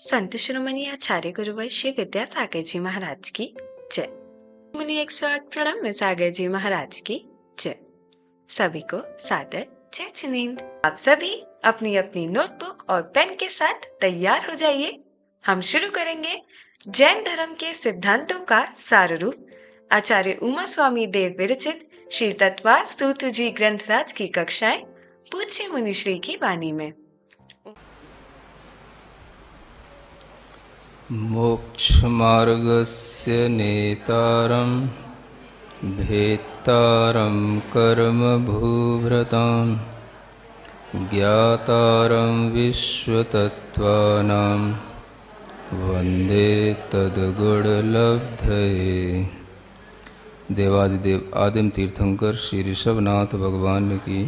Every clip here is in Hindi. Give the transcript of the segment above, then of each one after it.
संत शिरोमणि आचार्य गुरुवर श्री विद्या सागर जी महाराज की जय। मुनि 108 प्रणाम में सागर जी महाराज की जय। सभी को सादर जय जिनेंद्र। आप सभी अपनी अपनी नोटबुक और पेन के साथ तैयार हो जाइए। हम शुरू करेंगे जैन धर्म के सिद्धांतों का सार रूप आचार्य उमा स्वामी देव विरचित श्री तत्वार स्तोत्र जी ग्रंथराज की कक्षाएं पूज्य मुनिश्री की वाणी में। मोक्षमार्गस्य नेतारं भेत्तारं कर्मभूभृतां ज्ञातारं विश्वतत्त्वानां वन्दे तद्गुणलब्धये। देवादिदेव आदिम तीर्थंकर श्री ऋषभनाथ भगवान की,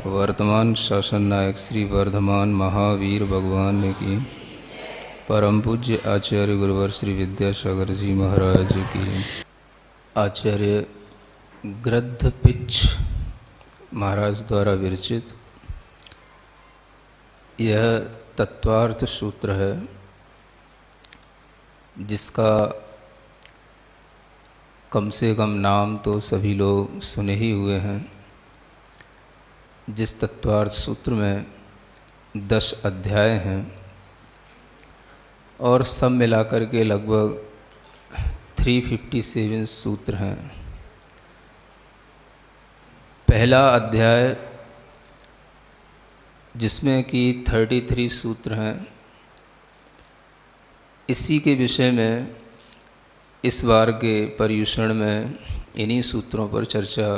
वर्तमान शासन नायक श्री वर्धमान महावीर भगवान की, परम पूज्य आचार्य गुरुवर श्री विद्यासागर जी महाराज की, आचार्य गृद्धपिच्छ महाराज द्वारा विरचित यह तत्वार्थ सूत्र है, जिसका कम से कम नाम तो सभी लोग सुने ही हुए हैं। जिस तत्वार्थ सूत्र में 10 अध्याय हैं और सब मिलाकर के लगभग 357 सूत्र हैं। पहला अध्याय जिसमें कि 33 सूत्र हैं, इसी के विषय में इस बार के पर्युषण में इन्हीं सूत्रों पर चर्चा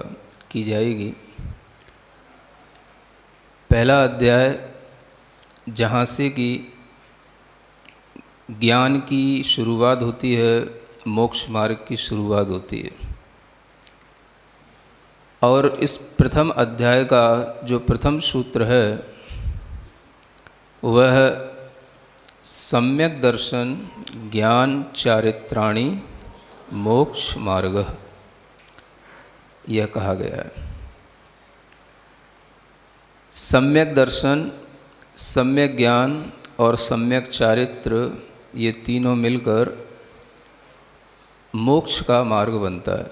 की जाएगी। पहला अध्याय जहाँ से कि ज्ञान की शुरुआत होती है, मोक्ष मार्ग की शुरुआत होती है। और इस प्रथम अध्याय का जो प्रथम सूत्र है वह सम्यक दर्शन ज्ञान चारित्राणि मोक्ष मार्ग यह कहा गया है। सम्यक दर्शन, सम्यक ज्ञान और सम्यक चारित्र, ये तीनों मिलकर मोक्ष का मार्ग बनता है।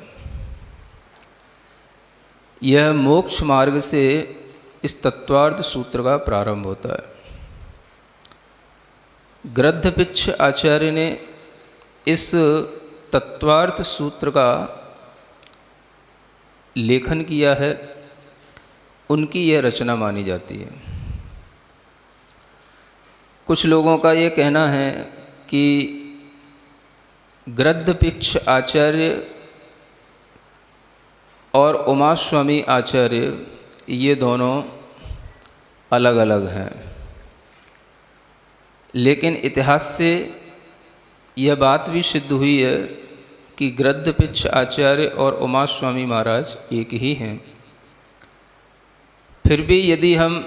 यह मोक्ष मार्ग से इस तत्वार्थ सूत्र का प्रारंभ होता है। गृद्धपिच्छ आचार्य ने इस तत्वार्थ सूत्र का लेखन किया है, उनकी यह रचना मानी जाती है। कुछ लोगों का ये कहना है कि गृद्धपिच्छ आचार्य और उमा स्वामी आचार्य ये दोनों अलग अलग हैं, लेकिन इतिहास से यह बात भी सिद्ध हुई है कि गृद्धपिच्छ आचार्य और उमा स्वामी महाराज एक ही हैं। फिर भी यदि हम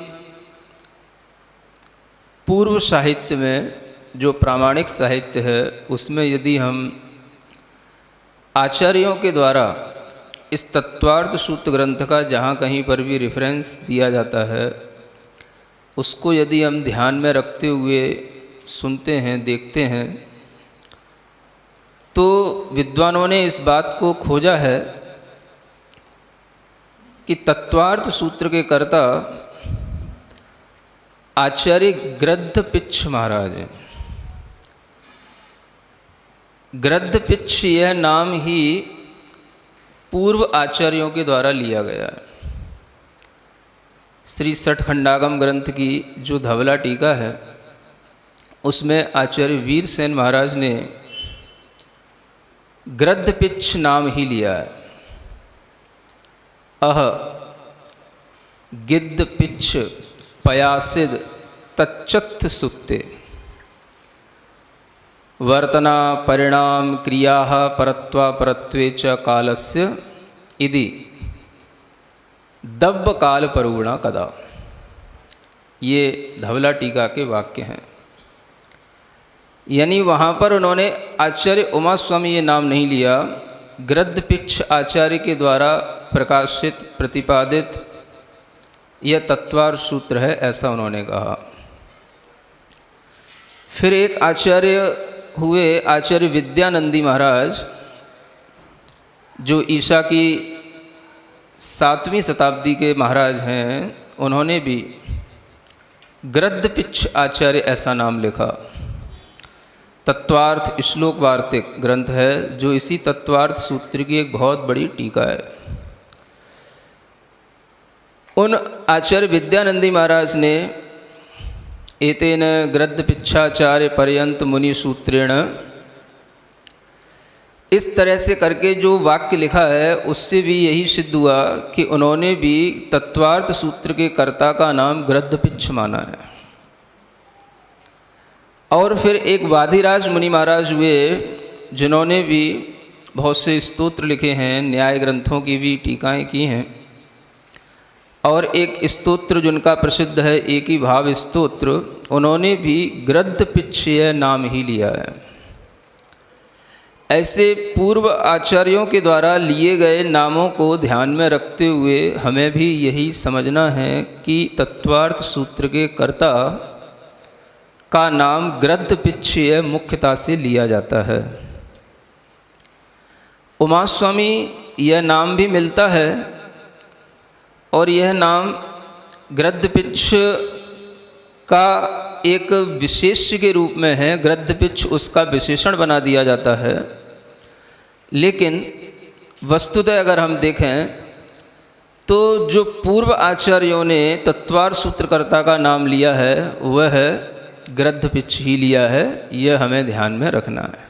पूर्व साहित्य में, जो प्रामाणिक साहित्य है, उसमें यदि हम आचार्यों के द्वारा इस तत्वार्थ सूत्र ग्रंथ का जहाँ कहीं पर भी रेफरेंस दिया जाता है, उसको यदि हम ध्यान में रखते हुए सुनते हैं, देखते हैं, तो विद्वानों ने इस बात को खोजा है कि तत्वार्थ सूत्र के कर्ता आचार्य गृद्धपिच्छ महाराज हैं। गृद्धपिच्छ यह नाम ही पूर्व आचार्यों के द्वारा लिया गया है। श्री सठखंडागम ग्रंथ की जो धवला टीका है, उसमें आचार्य वीरसेन महाराज ने गृद्धपिच्छ नाम ही लिया है। अह गिद्धपिच्छ पयासिद तच्चत्थ सुक्ते वर्तना परिणाम क्रिया परत्वा परत्वे च कालस्य इति दब्ब काल परुणा कदा। ये धवला टीका के वाक्य हैं। यानी वहाँ पर उन्होंने आचार्य उमा स्वामी ये नाम नहीं लिया, गृद्धपिच्छ आचार्य के द्वारा प्रकाशित प्रतिपादित यह तत्वार्थ सूत्र है, ऐसा उन्होंने कहा। फिर एक आचार्य हुए आचार्य विद्यानंदी महाराज, जो ईसा की 7वीं शताब्दी के महाराज हैं। उन्होंने भी गृद्धपिच्छ आचार्य ऐसा नाम लिखा। तत्वार्थ श्लोक वार्तिक ग्रंथ है, जो इसी तत्वार्थ सूत्र की एक बहुत बड़ी टीका है। उन आचार्य विद्यानंदी महाराज ने एतेन गृद्धपिच्छाचार्य पर्यंत मुनि सूत्रेण, इस तरह से करके जो वाक्य लिखा है उससे भी यही सिद्ध हुआ कि उन्होंने भी तत्वार्थ सूत्र के कर्ता का नाम गृद्धपिच्छ माना है। और फिर एक वादिराज मुनि महाराज हुए, जिन्होंने भी बहुत से स्तोत्र लिखे हैं, न्याय ग्रंथों की भी टीकाएँ की हैं। और एक स्तोत्र जिनका प्रसिद्ध है एक ही भाव स्तोत्र, उन्होंने भी गृद्धपिच्छ यह नाम ही लिया है। ऐसे पूर्व आचार्यों के द्वारा लिए गए नामों को ध्यान में रखते हुए हमें भी यही समझना है कि तत्वार्थ सूत्र के कर्ता का नाम गृद्धपिच्छ यह मुख्यता से लिया जाता है। उमा स्वामी यह नाम भी मिलता है, और यह नाम गृद्धपिच्छ का एक विशेष्य के रूप में है। गृद्धपिच्छ उसका विशेषण बना दिया जाता है। लेकिन वस्तुतः अगर हम देखें तो जो पूर्व आचार्यों ने तत्वार्थ सूत्रकर्ता का नाम लिया है वह गृद्धपिच्छ ही लिया है। यह हमें ध्यान में रखना है।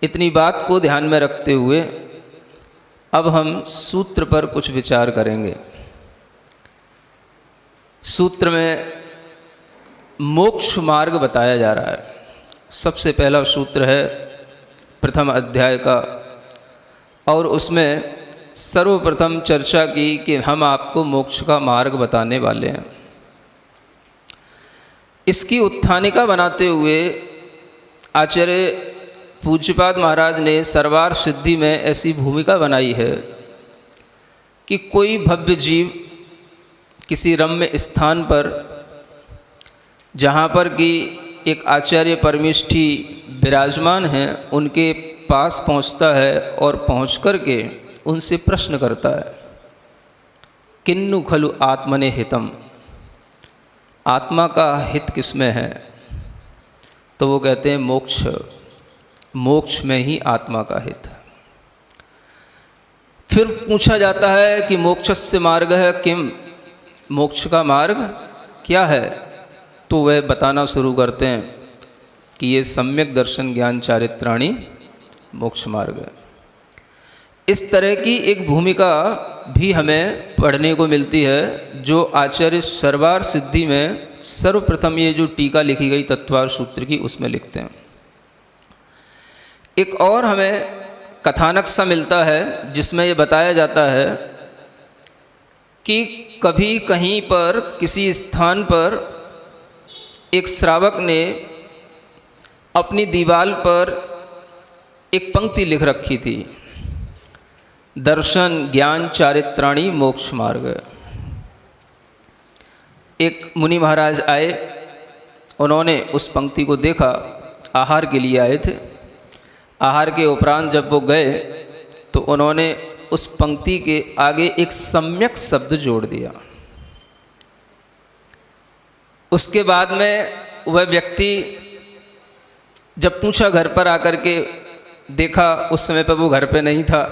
इतनी बात को ध्यान में रखते हुए अब हम सूत्र पर कुछ विचार करेंगे। सूत्र में मोक्ष मार्ग बताया जा रहा है। सबसे पहला सूत्र है प्रथम अध्याय का, और उसमें सर्वप्रथम चर्चा की कि हम आपको मोक्ष का मार्ग बताने वाले हैं। इसकी उत्थानिका बनाते हुए आचार्य पूज्यपाद महाराज ने सर्वार सिद्धि में ऐसी भूमिका बनाई है कि कोई भव्य जीव किसी रम्य स्थान पर, जहाँ पर कि एक आचार्य परमेष्ठी विराजमान हैं, उनके पास पहुँचता है और पहुँच कर के उनसे प्रश्न करता है, किन्नु खलु आत्मने हितम, आत्मा का हित किसमें है? तो वो कहते हैं मोक्ष, मोक्ष में ही आत्मा का हित है। फिर पूछा जाता है कि मोक्षस्य मार्ग है किम, मोक्ष का मार्ग क्या है? तो वह बताना शुरू करते हैं कि ये सम्यक दर्शन ज्ञान चारित्राणी मोक्ष मार्ग है। इस तरह की एक भूमिका भी हमें पढ़ने को मिलती है, जो आचार्य सर्वार सिद्धि में सर्वप्रथम ये जो टीका लिखी गई तत्वार्थ सूत्र की उसमें लिखते हैं। एक और हमें कथानक सा मिलता है जिसमें ये बताया जाता है कि कभी कहीं पर किसी स्थान पर एक श्रावक ने अपनी दीवार पर एक पंक्ति लिख रखी थी, दर्शन ज्ञान चारित्राणी मोक्ष मार्ग। एक मुनि महाराज आए, उन्होंने उस पंक्ति को देखा, आहार के लिए आए थे। आहार के उपरांत जब वो गए तो उन्होंने उस पंक्ति के आगे एक सम्यक शब्द जोड़ दिया। उसके बाद में वह व्यक्ति जब पूछा, घर पर आकर के देखा, उस समय पर वो घर पे नहीं था,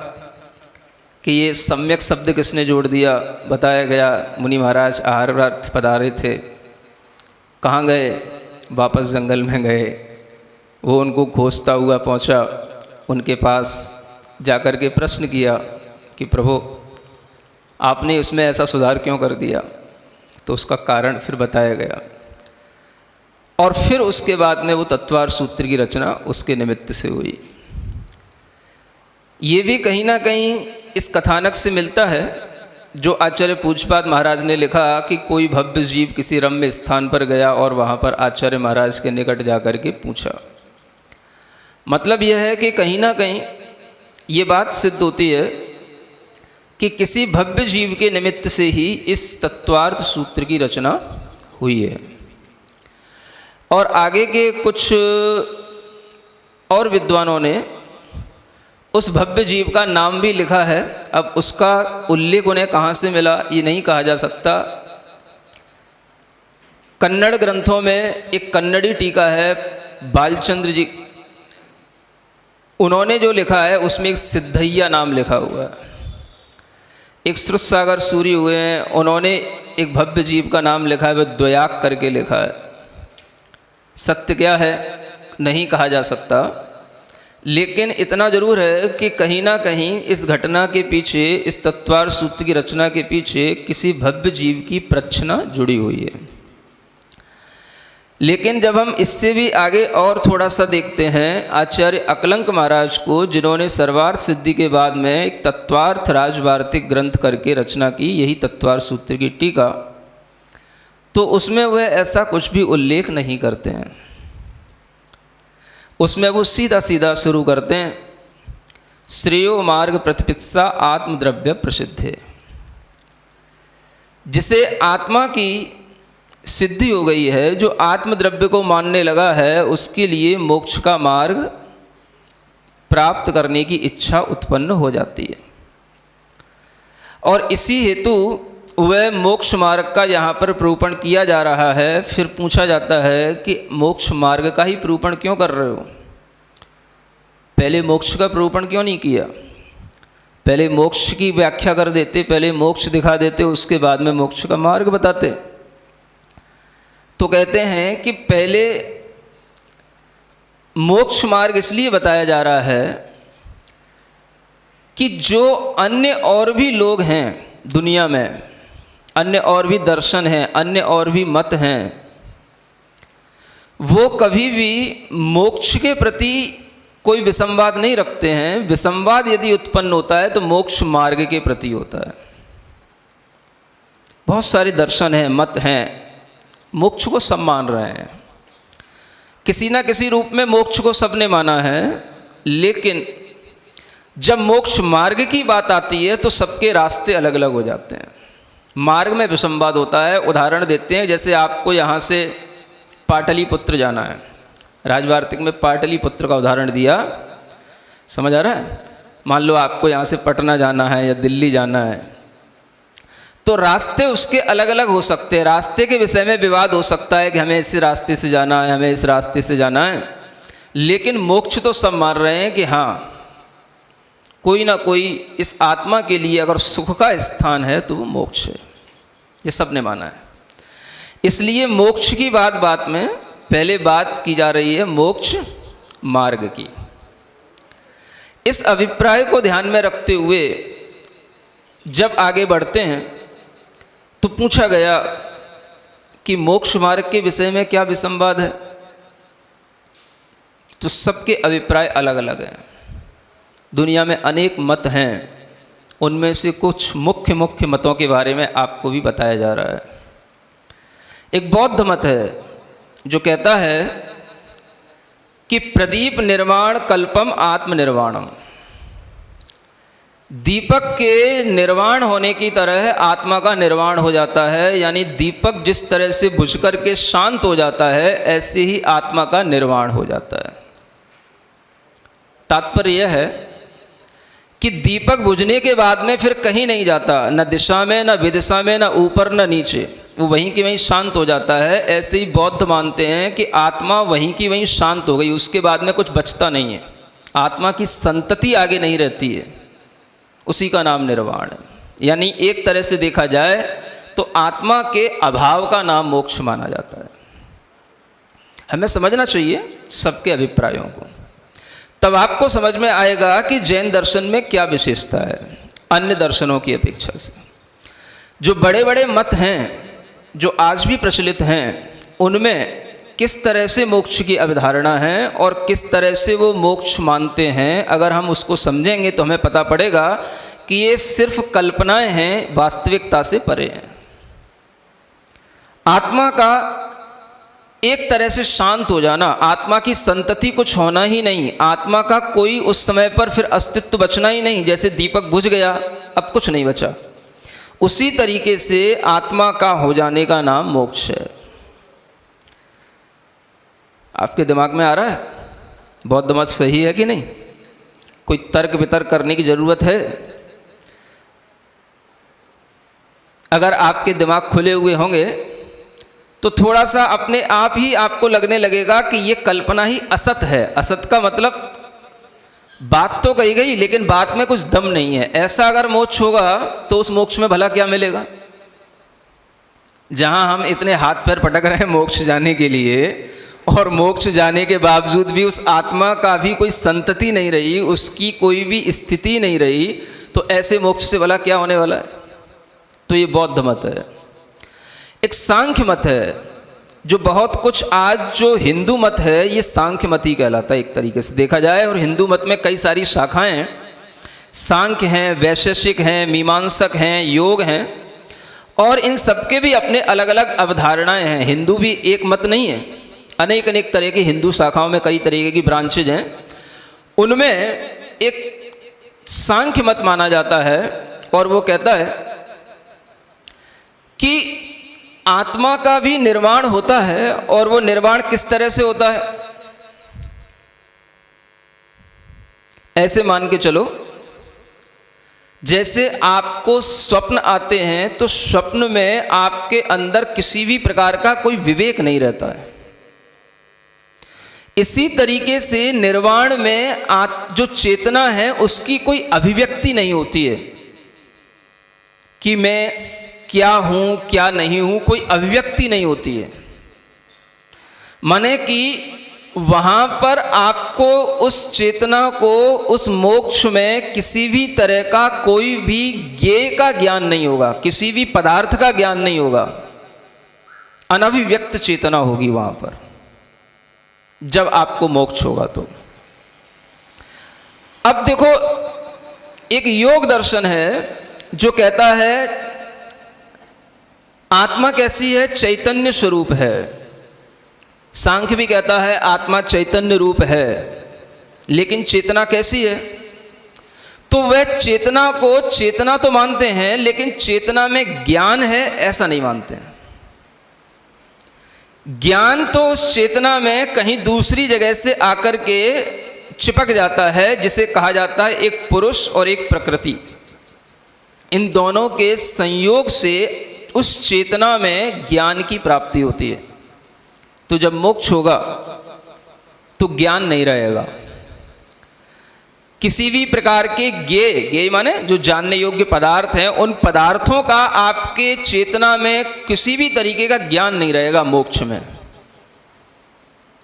कि ये सम्यक शब्द किसने जोड़ दिया। बताया गया मुनि महाराज आहारार्थ पधारे थे। कहाँ गए? वापस जंगल में गए। वो उनको खोजता हुआ पहुंचा, उनके पास जाकर के प्रश्न किया कि प्रभु आपने उसमें ऐसा सुधार क्यों कर दिया? तो उसका कारण फिर बताया गया। और फिर उसके बाद में वो तत्वार्थ सूत्र की रचना उसके निमित्त से हुई। ये भी कहीं ना कहीं इस कथानक से मिलता है जो आचार्य पूज्यपाद महाराज ने लिखा कि कोई भव्य जीव किसी रम्य स्थान पर गया और वहाँ पर आचार्य महाराज के निकट जाकर के पूछा। मतलब यह है कि कहीं ना कहीं ये बात सिद्ध होती है कि किसी भव्य जीव के निमित्त से ही इस तत्वार्थ सूत्र की रचना हुई है। और आगे के कुछ और विद्वानों ने उस भव्य जीव का नाम भी लिखा है। अब उसका उल्लेख उन्हें कहाँ से मिला ये नहीं कहा जा सकता। कन्नड़ ग्रंथों में एक कन्नड़ी टीका है बालचंद्र जी, उन्होंने जो लिखा है उसमें एक सिद्धैया नाम लिखा हुआ है। एक श्रुत सागर सूरी हुए हैं, उन्होंने एक भव्य जीव का नाम लिखा है, वह द्वयाक करके लिखा है। सत्य क्या है नहीं कहा जा सकता, लेकिन इतना जरूर है कि कहीं ना कहीं इस घटना के पीछे, इस तत्वार सूत्र की रचना के पीछे किसी भव्य जीव की प्रच्छना जुड़ी हुई है। लेकिन जब हम इससे भी आगे और थोड़ा सा देखते हैं आचार्य अकलंक महाराज को, जिन्होंने सर्वार्थ सिद्धि के बाद में एक तत्वार्थ राजवार्तिक ग्रंथ करके रचना की, यही तत्वार्थ सूत्र की टीका, तो उसमें वह ऐसा कुछ भी उल्लेख नहीं करते हैं। उसमें वो सीधा सीधा शुरू करते हैं, श्रेयो मार्ग प्रतिपित्सा आत्मद्रव्य प्रसिद्ध है। जिसे आत्मा की सिद्धि हो गई है, जो आत्मद्रव्य को मानने लगा है, उसके लिए मोक्ष का मार्ग प्राप्त करने की इच्छा उत्पन्न हो जाती है। और इसी हेतु वह मोक्ष मार्ग का यहाँ पर प्रूपण किया जा रहा है। फिर पूछा जाता है कि मोक्ष मार्ग का ही प्रूपण क्यों कर रहे हो, पहले मोक्ष का प्रूपण क्यों नहीं किया? पहले मोक्ष की व्याख्या कर देते, पहले मोक्ष दिखा देते, उसके बाद में मोक्ष का मार्ग बताते। तो कहते हैं कि पहले मोक्ष मार्ग इसलिए बताया जा रहा है कि जो अन्य और भी लोग हैं दुनिया में, अन्य और भी दर्शन हैं, अन्य और भी मत हैं, वो कभी भी मोक्ष के प्रति कोई विसंवाद नहीं रखते हैं। विसंवाद यदि उत्पन्न होता है तो मोक्ष मार्ग के प्रति होता है। बहुत सारे दर्शन हैं, मत हैं, मोक्ष को सब मान रहे हैं, किसी ना किसी रूप में मोक्ष को सबने माना है। लेकिन जब मोक्ष मार्ग की बात आती है तो सबके रास्ते अलग अलग हो जाते हैं, मार्ग में विसंवाद होता है। उदाहरण देते हैं, जैसे आपको यहाँ से पाटलिपुत्र जाना है, राजवार्तिक में पाटलिपुत्र का उदाहरण दिया, समझ आ रहा है? मान लो आपको यहाँ से पटना जाना है या दिल्ली जाना है, तो रास्ते उसके अलग अलग हो सकते हैं। रास्ते के विषय में विवाद हो सकता है कि हमें इस रास्ते से जाना है, हमें इस रास्ते से जाना है, लेकिन मोक्ष तो सब मान रहे हैं कि हाँ, कोई ना कोई इस आत्मा के लिए अगर सुख का स्थान है तो वो मोक्ष है, ये सब ने माना है। इसलिए मोक्ष की बात में पहले बात की जा रही है मोक्ष मार्ग की। इस अभिप्राय को ध्यान में रखते हुए जब आगे बढ़ते हैं तो पूछा गया कि मोक्ष मार्ग के विषय में क्या विसंवाद है, तो सबके अभिप्राय अलग अलग हैं। दुनिया में अनेक मत हैं, उनमें से कुछ मुख्य मुख्य मतों के बारे में आपको भी बताया जा रहा है। एक बौद्ध मत है जो कहता है कि प्रदीप निर्वाण कल्पम आत्मनिर्वाणम, दीपक के निर्वाण होने की तरह आत्मा का निर्वाण हो जाता है। यानी दीपक जिस तरह से बुझ करके शांत हो जाता है, ऐसे ही आत्मा का निर्वाण हो जाता है। तात्पर्य यह है कि दीपक बुझने के बाद में फिर कहीं नहीं जाता, न दिशा में, न विदिशा में, न ऊपर न नीचे, वो वहीं की वहीं शांत हो जाता है। ऐसे ही बौद्ध मानते हैं कि आत्मा वहीं की वहीं शांत हो गई, उसके बाद में कुछ बचता नहीं है, आत्मा की संतति आगे नहीं रहती है, उसी का नाम निर्वाण है। यानी एक तरह से देखा जाए तो आत्मा के अभाव का नाम मोक्ष माना जाता है। हमें समझना चाहिए सबके अभिप्रायों को, तब आपको समझ में आएगा कि जैन दर्शन में क्या विशेषता है अन्य दर्शनों की अपेक्षा से। जो बड़े बड़े मत हैं जो आज भी प्रचलित हैं, उनमें किस तरह से मोक्ष की अवधारणा है और किस तरह से वो मोक्ष मानते हैं, अगर हम उसको समझेंगे तो हमें पता पड़ेगा कि ये सिर्फ कल्पनाएं हैं, वास्तविकता से परे हैं। आत्मा का एक तरह से शांत हो जाना, आत्मा की संतति कुछ होना ही नहीं, आत्मा का कोई उस समय पर फिर अस्तित्व बचना ही नहीं। जैसे दीपक बुझ गया, अब कुछ नहीं बचा, उसी तरीके से आत्मा का हो जाने का नाम मोक्ष है। आपके दिमाग में आ रहा है? बौद्ध मत सही है कि नहीं? कोई तर्क वितर्क करने की ज़रूरत है? अगर आपके दिमाग खुले हुए होंगे तो थोड़ा सा अपने आप ही आपको लगने लगेगा कि ये कल्पना ही असत है। असत का मतलब बात तो कही गई लेकिन बात में कुछ दम नहीं है। ऐसा अगर मोक्ष होगा तो उस मोक्ष में भला क्या मिलेगा? जहां हम इतने हाथ पैर पटक रहे हैं मोक्ष जाने के लिए, और मोक्ष जाने के बावजूद भी उस आत्मा का भी कोई संतति नहीं रही, उसकी कोई भी स्थिति नहीं रही, तो ऐसे मोक्ष से भला क्या होने वाला है? तो ये बौद्ध मत है। एक सांख्य मत है जो बहुत कुछ आज जो हिंदू मत है ये सांख्य मत ही कहलाता है एक तरीके से देखा जाए। और हिंदू मत में कई सारी शाखाएं हैं, सांख्य हैं, वैशेषिक हैं, मीमांसक हैं, योग हैं, और इन सबके भी अपने अलग अलग अवधारणाएं हैं। हिंदू भी एक मत नहीं है, अनेक अनेक तरह की हिंदू शाखाओं में कई तरीके की ब्रांचेज हैं। उनमें एक सांख्य मत माना जाता है और वो कहता है कि आत्मा का भी निर्माण होता है, और वो निर्माण किस तरह से होता है? ऐसे मान के चलो, जैसे आपको स्वप्न आते हैं तो स्वप्न में आपके अंदर किसी भी प्रकार का कोई विवेक नहीं रहता है। इसी तरीके से निर्वाण में जो चेतना है उसकी कोई अभिव्यक्ति नहीं होती है कि मैं क्या हूं क्या नहीं हूं, कोई अभिव्यक्ति नहीं होती है। माने कि वहां पर आपको उस चेतना को उस मोक्ष में किसी भी तरह का कोई भी ज्ञेय का ज्ञान नहीं होगा, किसी भी पदार्थ का ज्ञान नहीं होगा, अनभिव्यक्त चेतना होगी वहां पर जब आपको मोक्ष होगा। तो अब देखो, एक योग दर्शन है जो कहता है आत्मा कैसी है? चैतन्य स्वरूप है। सांख्य भी कहता है आत्मा चैतन्य रूप है, लेकिन चेतना कैसी है? तो वह चेतना को चेतना तो मानते हैं, लेकिन चेतना में ज्ञान है ऐसा नहीं मानते हैं। ज्ञान तो उस चेतना में कहीं दूसरी जगह से आकर के चिपक जाता है, जिसे कहा जाता है एक पुरुष और एक प्रकृति। इन दोनों के संयोग से उस चेतना में ज्ञान की प्राप्ति होती है। तो जब मोक्ष होगा तो ज्ञान नहीं रहेगा, किसी भी प्रकार के ज्ञेय माने जो जानने योग्य पदार्थ हैं, उन पदार्थों का आपके चेतना में किसी भी तरीके का ज्ञान नहीं रहेगा मोक्ष में।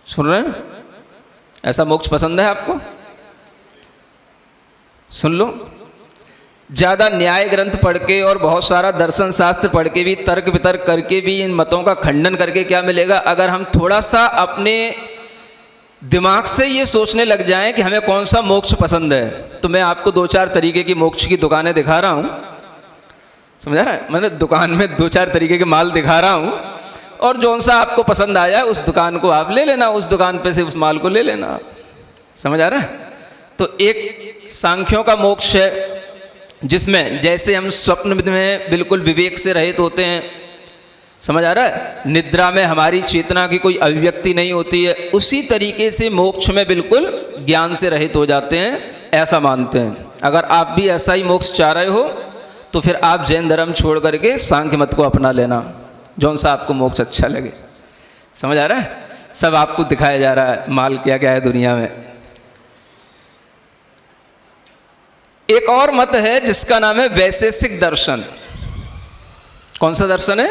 सुन रहे हैं? ऐसा मोक्ष पसंद है आपको? सुन लो। ज़्यादा न्याय ग्रंथ पढ़ के और बहुत सारा दर्शन शास्त्र पढ़ के भी, तर्क वितर्क करके भी, इन मतों का खंडन करके क्या मिलेगा? अगर हम थोड़ा सा अपने दिमाग से ये सोचने लग जाएं कि हमें कौन सा मोक्ष पसंद है, तो मैं आपको 2-4 तरीके की मोक्ष की दुकानें दिखा रहा हूँ। समझा रहा है? मतलब दुकान में 2-4 तरीके के माल दिखा रहा हूँ, और जौन सा आपको पसंद आया उस दुकान को आप ले लेना, उस दुकान पे से उस माल को ले लेना। समझ आ रहा है? तो एक सांख्यों का मोक्ष है जिसमें जैसे हम स्वप्न में बिल्कुल विवेक से रहित होते हैं, समझ आ रहा है, निद्रा में हमारी चेतना की कोई अभिव्यक्ति नहीं होती है, उसी तरीके से मोक्ष में बिल्कुल ज्ञान से रहित हो जाते हैं, ऐसा मानते हैं। अगर आप भी ऐसा ही मोक्ष चाह रहे हो तो फिर आप जैन धर्म छोड़ करके सांख्य मत को अपना लेना, जौन सा आपको मोक्ष अच्छा लगे। समझ आ रहा है? सब आपको दिखाया जा रहा है माल क्या क्या है दुनिया में। एक और मत है जिसका नाम है वैशेषिक दर्शन। कौन सा दर्शन है?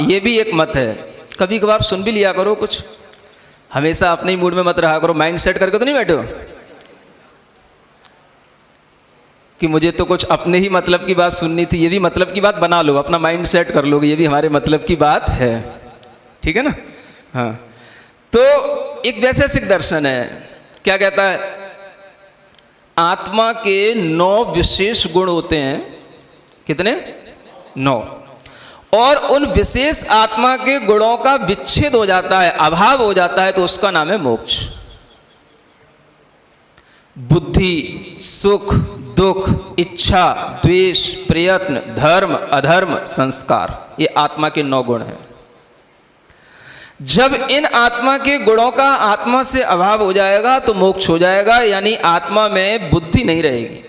ये भी एक मत है। कभी कभार सुन भी लिया करो कुछ, हमेशा अपने ही मूड में मत रहा करो। माइंड सेट करके तो नहीं बैठे हो कि मुझे तो कुछ अपने ही मतलब की बात सुननी थी, ये भी मतलब की बात बना लो, अपना माइंड सेट कर लोगे, ये भी हमारे मतलब की बात है। ठीक है ना? हाँ। तो एक वैशेषिक दर्शन है, क्या कहता है? आत्मा के 9 विशेष गुण होते हैं। कितने? 9। और उन विशेष आत्मा के गुणों का विच्छेद हो जाता है, अभाव हो जाता है, तो उसका नाम है मोक्ष। बुद्धि, सुख, दुख, इच्छा, द्वेष, प्रयत्न, धर्म, अधर्म, संस्कार, ये आत्मा के 9 गुण हैं। जब इन आत्मा के गुणों का आत्मा से अभाव हो जाएगा तो मोक्ष हो जाएगा, यानी आत्मा में बुद्धि नहीं रहेगी।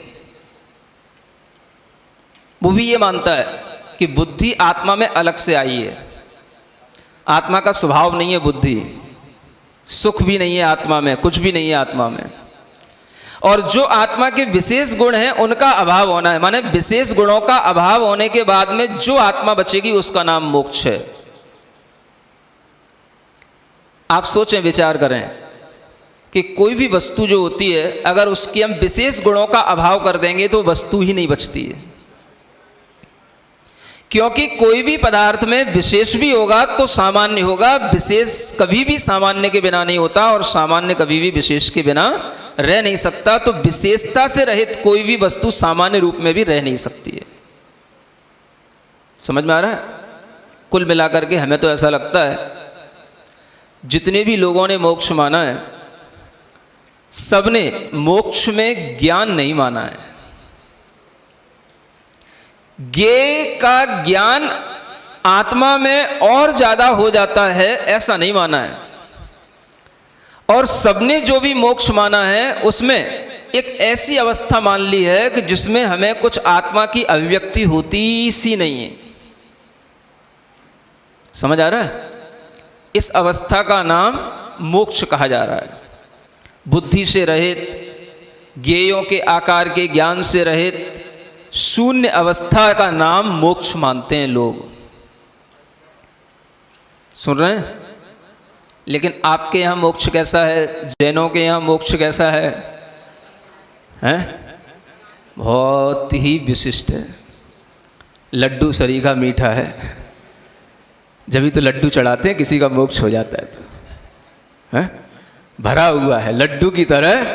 वो भी ये मानता है कि बुद्धि आत्मा में अलग से आई है, आत्मा का स्वभाव नहीं है बुद्धि, सुख भी नहीं है आत्मा में, कुछ भी नहीं है आत्मा में। और जो आत्मा के विशेष गुण हैं उनका अभाव होना है, माने विशेष गुणों का अभाव होने के बाद में जो आत्मा बचेगी उसका नाम मोक्ष है। आप सोचें, विचार करें कि कोई भी वस्तु जो होती है अगर उसकी हम विशेष गुणों का अभाव कर देंगे तो वस्तु ही नहीं बचती है, क्योंकि कोई भी पदार्थ में विशेष भी होगा तो सामान्य होगा। विशेष कभी भी सामान्य के बिना नहीं होता और सामान्य कभी भी विशेष के बिना रह नहीं सकता। तो विशेषता से रहित कोई भी वस्तु सामान्य रूप में भी रह नहीं सकती है। समझ में आ रहा है? कुल मिलाकर के हमें तो ऐसा लगता है जितने भी लोगों ने मोक्ष माना है सबने मोक्ष में ज्ञान नहीं माना है। ज्ञेय का ज्ञान आत्मा में और ज्यादा हो जाता है ऐसा नहीं माना है। और सबने जो भी मोक्ष माना है उसमें एक ऐसी अवस्था मान ली है कि जिसमें हमें कुछ आत्मा की अभिव्यक्ति होती सी नहीं है। समझ आ रहा है? इस अवस्था का नाम मोक्ष कहा जा रहा है। बुद्धि से रहित, ज्ञेयों के आकार के ज्ञान से रहित शून्य अवस्था का नाम मोक्ष मानते हैं लोग। सुन रहे हैं? लेकिन आपके यहाँ मोक्ष कैसा है? जैनों के यहाँ मोक्ष कैसा है? हैं? बहुत ही विशिष्ट है। लड्डू सरीखा मीठा है, जब भी तो लड्डू चढ़ाते हैं किसी का मोक्ष हो जाता है तो हैं? भरा हुआ है लड्डू की तरह,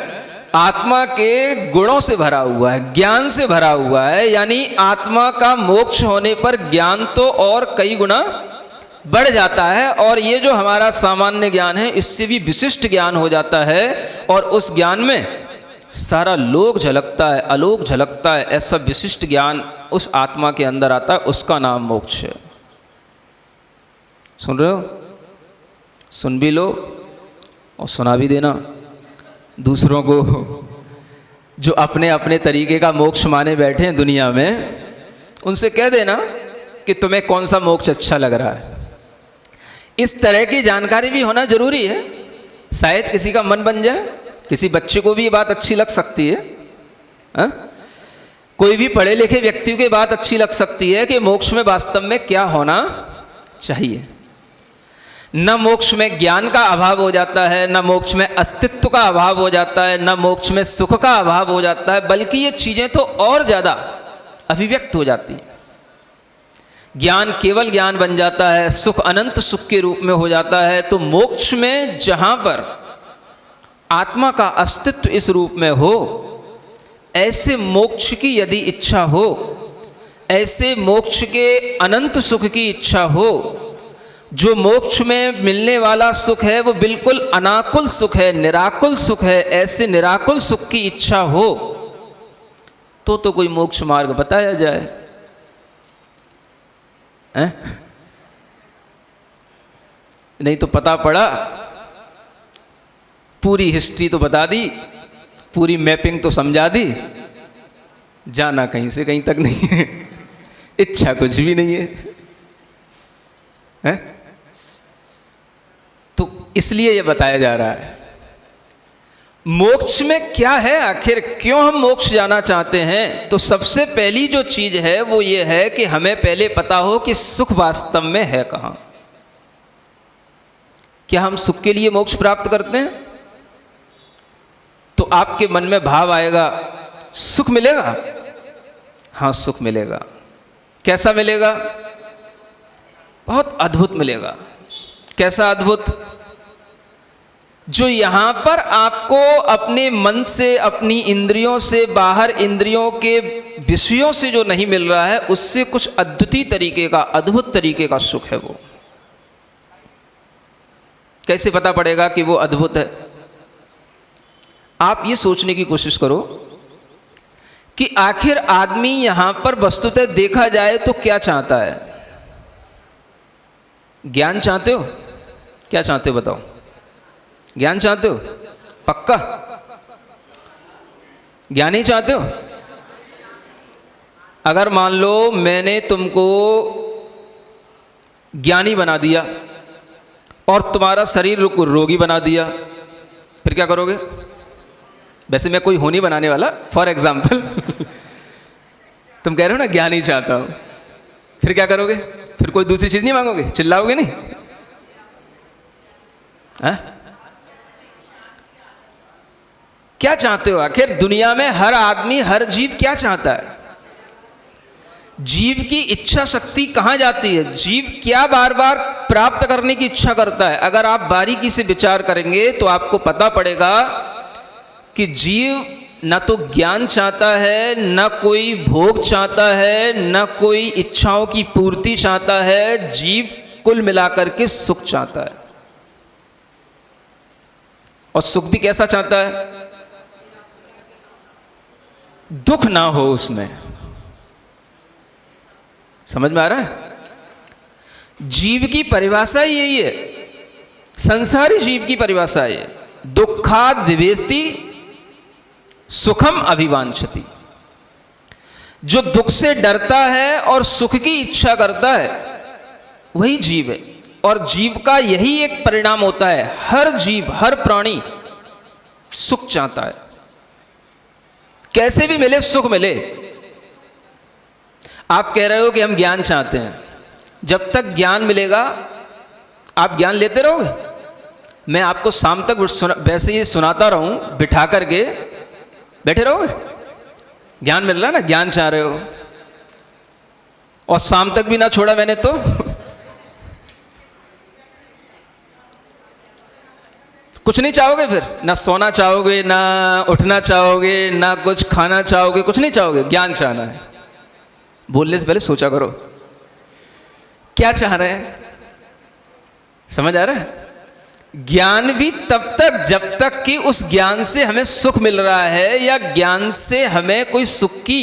आत्मा के गुणों से भरा हुआ है, ज्ञान से भरा हुआ है। यानी आत्मा का मोक्ष होने पर ज्ञान तो और कई गुना बढ़ जाता है, और ये जो हमारा सामान्य ज्ञान है इससे भी विशिष्ट ज्ञान हो जाता है। और उस ज्ञान में सारा लोक झलकता है, अलोक झलकता है। ऐसा विशिष्ट ज्ञान उस आत्मा के अंदर आता है, उसका नाम मोक्ष है। सुन रहे हो? सुन भी लो और सुना भी देना दूसरों को। जो अपने अपने तरीके का मोक्ष माने बैठे हैं दुनिया में, उनसे कह देना कि तुम्हें कौन सा मोक्ष अच्छा लग रहा है। इस तरह की जानकारी भी होना जरूरी है, शायद किसी का मन बन जाए। किसी बच्चे को भी ये बात अच्छी लग सकती है, हा? कोई भी पढ़े लिखे व्यक्ति को बात अच्छी लग सकती है कि मोक्ष में वास्तव में क्या होना चाहिए। न मोक्ष में ज्ञान का अभाव हो जाता है, न मोक्ष में अस्तित्व का अभाव हो जाता है, न मोक्ष में सुख का अभाव हो जाता है, बल्कि ये चीजें तो और ज्यादा अभिव्यक्त हो जाती हैं। ज्ञान केवल ज्ञान बन जाता है, सुख अनंत सुख के रूप में हो जाता है। तो मोक्ष में जहां पर आत्मा का अस्तित्व इस रूप में हो, ऐसे मोक्ष की यदि इच्छा हो, ऐसे मोक्ष के अनंत सुख की इच्छा हो, जो मोक्ष में मिलने वाला सुख है वो बिल्कुल अनाकुल सुख है, निराकुल सुख है, ऐसे निराकुल सुख की इच्छा हो तो कोई मोक्ष मार्ग बताया जाए। नहीं तो पता पड़ा पूरी हिस्ट्री तो बता दी, पूरी मैपिंग तो समझा दी, जाना कहीं से कहीं तक नहीं है, इच्छा कुछ भी नहीं है, हैं? तो इसलिए यह बताया जा रहा है मोक्ष में क्या है, आखिर क्यों हम मोक्ष जाना चाहते हैं। तो सबसे पहली जो चीज है वो ये है कि हमें पहले पता हो कि सुख वास्तव में है कहां। क्या हम सुख के लिए मोक्ष प्राप्त करते हैं? तो आपके मन में भाव आएगा सुख मिलेगा। हाँ, सुख मिलेगा। कैसा मिलेगा? बहुत अद्भुत मिलेगा। कैसा अद्भुत? जो यहां पर आपको अपने मन से, अपनी इंद्रियों से, बाहर इंद्रियों के विषयों से जो नहीं मिल रहा है, उससे कुछ अद्वितीय तरीके का, अद्भुत तरीके का सुख है वो। कैसे पता पड़ेगा कि वो अद्भुत है? आप ये सोचने की कोशिश करो कि आखिर आदमी यहां पर वस्तुतः देखा जाए तो क्या चाहता है? ज्ञान चाहते हो? क्या चाहते हो बताओ? ज्ञान चाहते हो? पक्का ज्ञान ही चाहते हो? अगर मान लो मैंने तुमको ज्ञानी बना दिया और तुम्हारा शरीर रोगी बना दिया, फिर क्या करोगे? वैसे मैं कोई हो नहीं बनाने वाला, फॉर एग्जाम्पल तुम कह रहे हो ना ज्ञान ही चाहता हूं, फिर क्या करोगे? फिर कोई दूसरी चीज नहीं मांगोगे? चिल्लाओगे नहीं? है? क्या चाहते हो आखिर? दुनिया में हर आदमी, हर जीव क्या चाहता है? जीव की इच्छा शक्ति कहां जाती है? जीव क्या बार बार प्राप्त करने की इच्छा करता है? अगर आप बारीकी से विचार करेंगे तो आपको पता पड़ेगा कि जीव न तो ज्ञान चाहता है, न कोई भोग चाहता है, न कोई इच्छाओं की पूर्ति चाहता है। जीव कुल मिलाकर के सुख चाहता है, और सुख भी कैसा चाहता है? दुख ना हो उसमें। समझ में आ रहा है? जीव की परिभाषा ही यही है, संसारी जीव की परिभाषा है, दुखाद विवेस्ति सुखम अभिवांछति। जो दुख से डरता है और सुख की इच्छा करता है वही जीव है। और जीव का यही एक परिणाम होता है, हर जीव, हर प्राणी सुख चाहता है, कैसे भी मिले सुख मिले। आप कह रहे हो कि हम ज्ञान चाहते हैं, जब तक ज्ञान मिलेगा आप ज्ञान लेते रहोगे। मैं आपको शाम तक वैसे ही सुनाता रहूं, बिठा करके बैठे रहोगे? ज्ञान मिल रहा है ना, ज्ञान चाह रहे हो, और शाम तक भी ना छोड़ा मैंने तो कुछ नहीं चाहोगे, फिर ना सोना चाहोगे, ना उठना चाहोगे, ना कुछ खाना चाहोगे, कुछ नहीं चाहोगे। ज्ञान चाहना है। बोलने से पहले सोचा करो क्या चाह रहे हैं। समझ आ रहा है? ज्ञान भी तब तक जब तक कि उस ज्ञान से हमें सुख मिल रहा है या ज्ञान से हमें कोई सुख की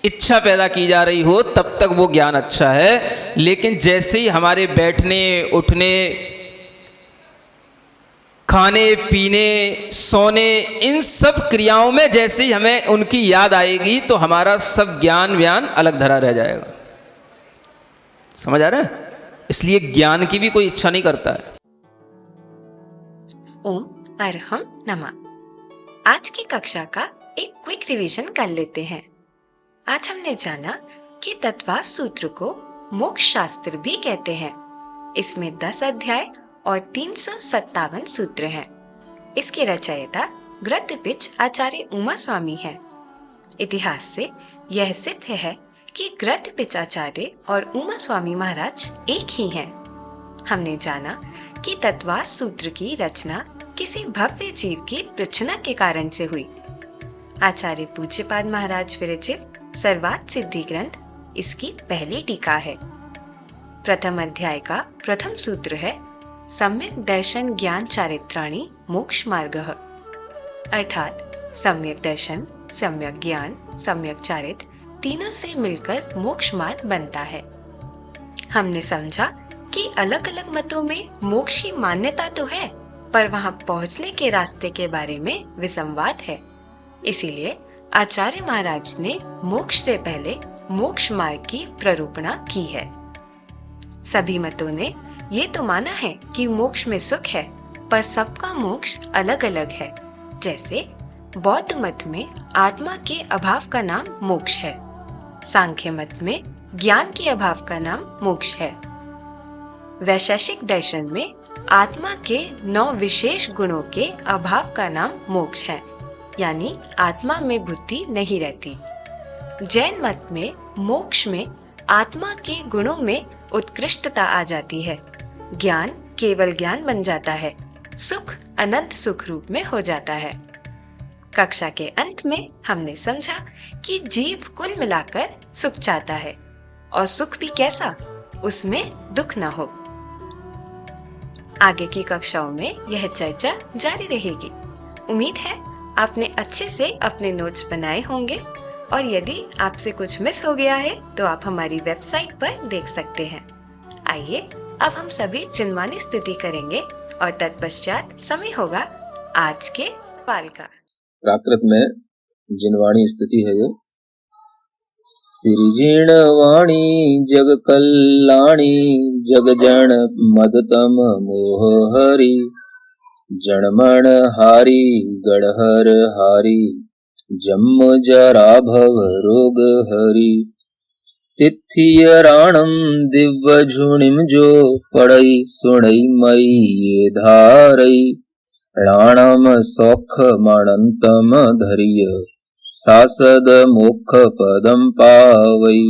इच्छा पैदा की जा रही हो, तब तक वो ज्ञान अच्छा है। लेकिन जैसे ही हमारे बैठने, उठने, खाने, पीने, सोने, इन सब क्रियाओं में जैसे ही हमें उनकी याद आएगी तो हमारा सब ज्ञान व्यान अलग धरा रह जाएगा। समझ आ रहा है? इसलिए ज्ञान की भी कोई इच्छा नहीं करता है। ओम अरहम नमः। आज की कक्षा का एक क्विक रिवीजन कर लेते हैं। आज हमने जाना कि तत्वास सूत्र को मोक्ष शास्त्र भी कहते हैं। इसमें 10 अध्याय और 357 सूत्र हैं। इसके रचयिता ग्रंथपिच आचार्य उमा स्वामी हैं। इतिहास से यह सिद्ध है कि ग्रंथपिच आचार्य और उमा स्वामी महाराज एक ही हैं। हमने जाना कि तत्वास सूत्र की रचना किसी भव्य जीव की प्रचना के कारण से हुई। आचार्य पूज्यपाद महाराज विरचित सर्वार्थ सिद्धि ग्रंथ इसकी पहली टीका है। प्रथम अध्याय का प्रथम सूत्र है सम्यक दर्शन ज्ञान चारित्राणि मोक्ष मार्गः, अर्थात सम्यक दर्शन, सम्यक ज्ञान, सम्यक चारित्र तीनों से मिलकर मोक्ष मार्ग बनता है। हमने समझा कि अलग अलग मतों में मोक्ष की मान्यता तो है, पर वहां पहुंचने के रास्ते के बारे में विसंवाद है। इसीलिए आचार्य महाराज ने मोक्ष से पहले मोक्ष मार्ग की प्ररूपणा की है। सभी मतों ने ये तो माना है कि मोक्ष में सुख है, पर सबका मोक्ष अलग अलग है। जैसे बौद्ध मत में आत्मा के अभाव का नाम मोक्ष है, सांख्य मत में ज्ञान के अभाव का नाम मोक्ष है, वैशेषिक दर्शन में आत्मा के 9 विशेष गुणों के अभाव का नाम मोक्ष है, यानी आत्मा में बुद्धि नहीं रहती। जैन मत में मोक्ष में आत्मा के गुणों में उत्कृष्टता आ जाती है, ज्ञान केवल ज्ञान बन जाता है, सुख अनंत सुख रूप में हो जाता है। कक्षा के अंत में हमने समझा कि जीव कुल मिलाकर सुख चाहता है, और सुख भी कैसा, उसमें दुख ना हो। आगे की कक्षाओं में यह चर्चा जारी रहेगी। उम्मीद है आपने अच्छे से अपने नोट्स बनाए होंगे, और यदि आपसे कुछ मिस हो गया है तो आप हमारी वेबसाइट पर देख सकते हैं। आइए अब हम सभी चिन्वानी स्तुति करेंगे और तत्पश्चात समय होगा आज के सवाल का। प्राकृत में जिनवाणी स्तुति है ये। सिरिजिणवाणी जग कल्याणी जग जन मदतम मोह हरि जनमण हारी गढ़हर हारी जन्म जरा भव रोग हरि तिथिय राणम दिव्य झुणिम जो पड़ई सुणई मई ये धारई राणम सौख मणंतम धरिय सासद मोक्ष पदम पावई।